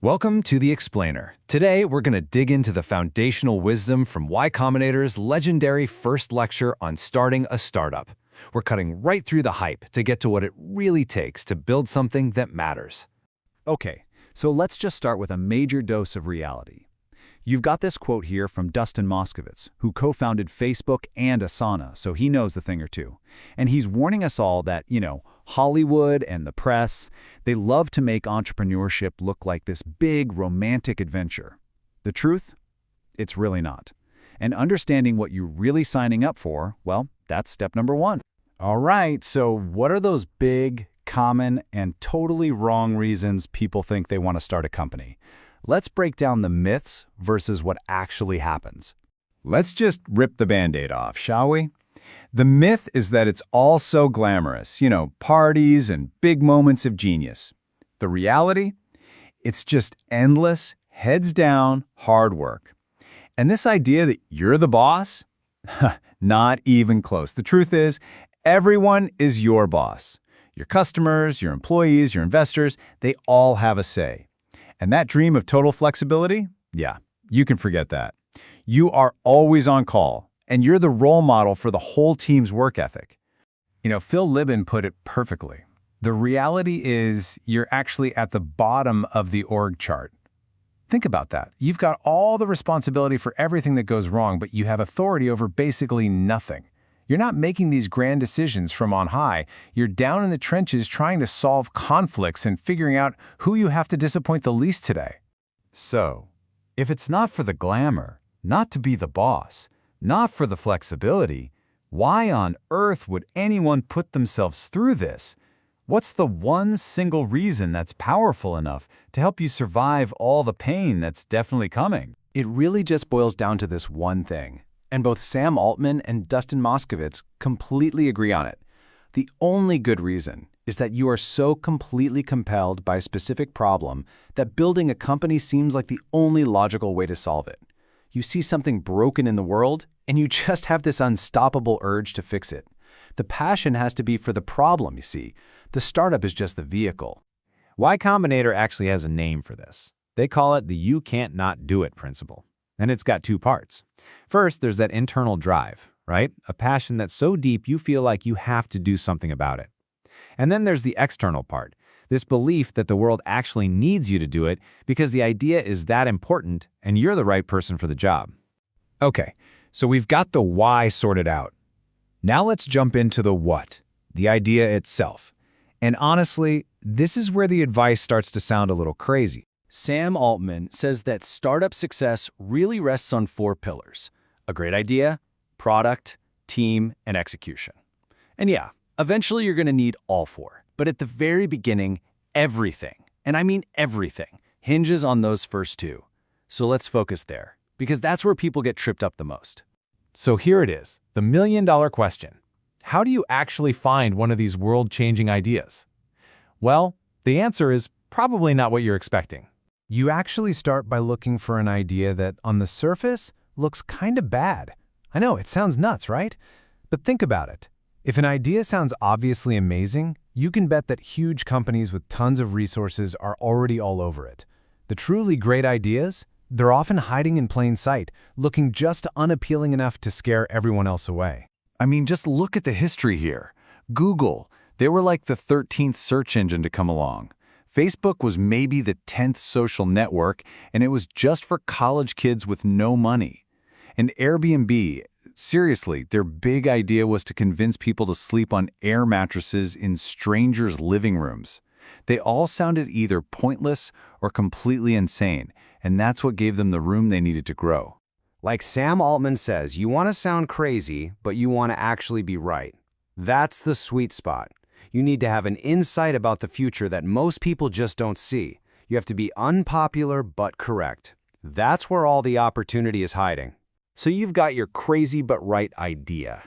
Welcome to The Explainer. Today, we're going to dig into the foundational wisdom from Y Combinator's legendary first lecture on starting a startup. We're cutting right through the hype to get to what it really takes to build something that matters. Okay, so let's just start with a major dose of reality. You've got this quote here from Dustin Moskovitz, who co-founded Facebook and Asana, so he knows a thing or two. And he's warning us all that, Hollywood and the press, they love to make entrepreneurship look like this big romantic adventure. The truth? It's really not. And understanding what you're really signing up for, well, that's step number one. All right, so what are those big, common, and totally wrong reasons people think they want to start a company? Let's break down the myths versus what actually happens. Let's just rip the Band-Aid off, shall we? The myth is that it's all so glamorous, parties and big moments of genius. The reality? It's just endless, heads down, hard work. And this idea that you're the boss? Not even close. The truth is, everyone is your boss. Your customers, your employees, your investors, they all have a say. And that dream of total flexibility? Yeah, you can forget that. You are always on call, and you're the role model for the whole team's work ethic. Phil Libin put it perfectly. The reality is you're actually at the bottom of the org chart. Think about that. You've got all the responsibility for everything that goes wrong, but you have authority over basically nothing. You're not making these grand decisions from on high. You're down in the trenches trying to solve conflicts and figuring out who you have to disappoint the least today. So, if it's not for the glamour, not to be the boss, not for the flexibility, why on earth would anyone put themselves through this? What's the one single reason that's powerful enough to help you survive all the pain that's definitely coming? It really just boils down to this one thing. And both Sam Altman and Dustin Moskovitz completely agree on it. The only good reason is that you are so completely compelled by a specific problem that building a company seems like the only logical way to solve it. You see something broken in the world, and you just have this unstoppable urge to fix it. The passion has to be for the problem, you see. The startup is just the vehicle. Y Combinator actually has a name for this. They call it the you can't not do it principle. And it's got two parts. First, there's that internal drive, right? A passion that's so deep you feel like you have to do something about it. And then there's the external part, this belief that the world actually needs you to do it because the idea is that important and you're the right person for the job. Okay, so we've got the why sorted out. Now let's jump into the what, the idea itself. And honestly, this is where the advice starts to sound a little crazy. Sam Altman says that startup success really rests on 4 pillars: a great idea, product, team, and execution. And yeah, eventually you're going to need all 4. But at the very beginning, everything, and I mean everything, hinges on those first 2. So let's focus there, because that's where people get tripped up the most. So here it is, the million-dollar question. How do you actually find one of these world-changing ideas? Well, the answer is probably not what you're expecting. You actually start by looking for an idea that, on the surface, looks kind of bad. I know, it sounds nuts, right? But think about it. If an idea sounds obviously amazing, you can bet that huge companies with tons of resources are already all over it. The truly great ideas, they're often hiding in plain sight, looking just unappealing enough to scare everyone else away. I mean, just look at the history here. Google, they were like the 13th search engine to come along. Facebook was maybe the 10th social network, and it was just for college kids with no money. And Airbnb, seriously, their big idea was to convince people to sleep on air mattresses in strangers' living rooms. They all sounded either pointless or completely insane, and that's what gave them the room they needed to grow. Like Sam Altman says, you want to sound crazy, but you want to actually be right. That's the sweet spot. You need to have an insight about the future that most people just don't see. You have to be unpopular but correct. That's where all the opportunity is hiding. So you've got your crazy but right idea.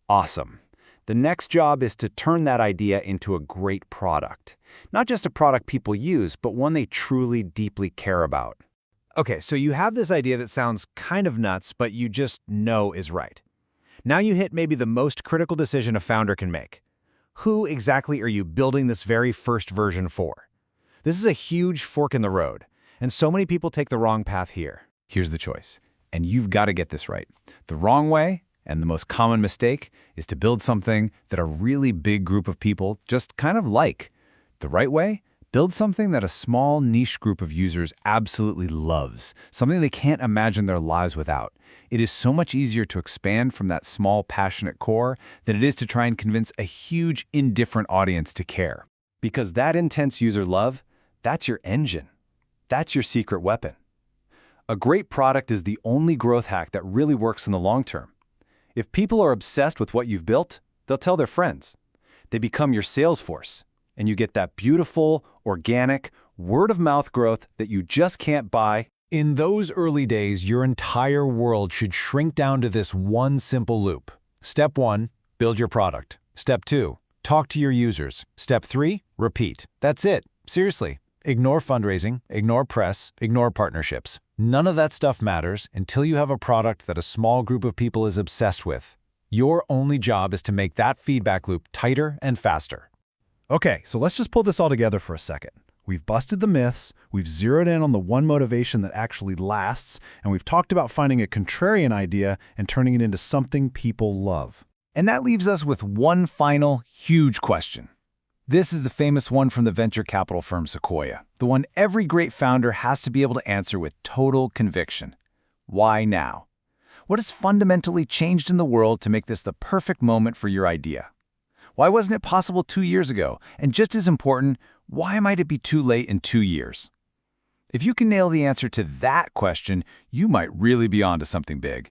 Awesome. The next job is to turn that idea into a great product. Not just a product people use, but one they truly, deeply care about. Okay, so you have this idea that sounds kind of nuts, but you just know is right. Now you hit maybe the most critical decision a founder can make. Who exactly are you building this very first version for? This is a huge fork in the road, And so many people take the wrong path here. Here's the choice, and you've got to get this right. The wrong way, and the most common mistake, is to build something that a really big group of people just kind of like. The right way? Build something that a small niche group of users absolutely loves, something they can't imagine their lives without. It is so much easier to expand from that small, passionate core than it is to try and convince a huge, indifferent audience to care. Because that intense user love, that's your engine. That's your secret weapon. A great product is the only growth hack that really works in the long term. If people are obsessed with what you've built, they'll tell their friends. They become your sales force, and you get that beautiful, organic, word-of-mouth growth that you just can't buy. In those early days, your entire world should shrink down to this one simple loop. Step 1, build your product. Step 2, talk to your users. Step 3, repeat. That's it. Seriously. Ignore fundraising, ignore press, ignore partnerships. None of that stuff matters until you have a product that a small group of people is obsessed with. Your only job is to make that feedback loop tighter and faster. Okay, so let's just pull this all together for a second. We've busted the myths, we've zeroed in on the one motivation that actually lasts, and we've talked about finding a contrarian idea and turning it into something people love. And that leaves us with one final, huge question. This is the famous one from the venture capital firm Sequoia, the one every great founder has to be able to answer with total conviction. Why now? What has fundamentally changed in the world to make this the perfect moment for your idea? Why wasn't it possible 2 years ago? And just as important, why might it be too late in 2 years? If you can nail the answer to that question, you might really be onto something big.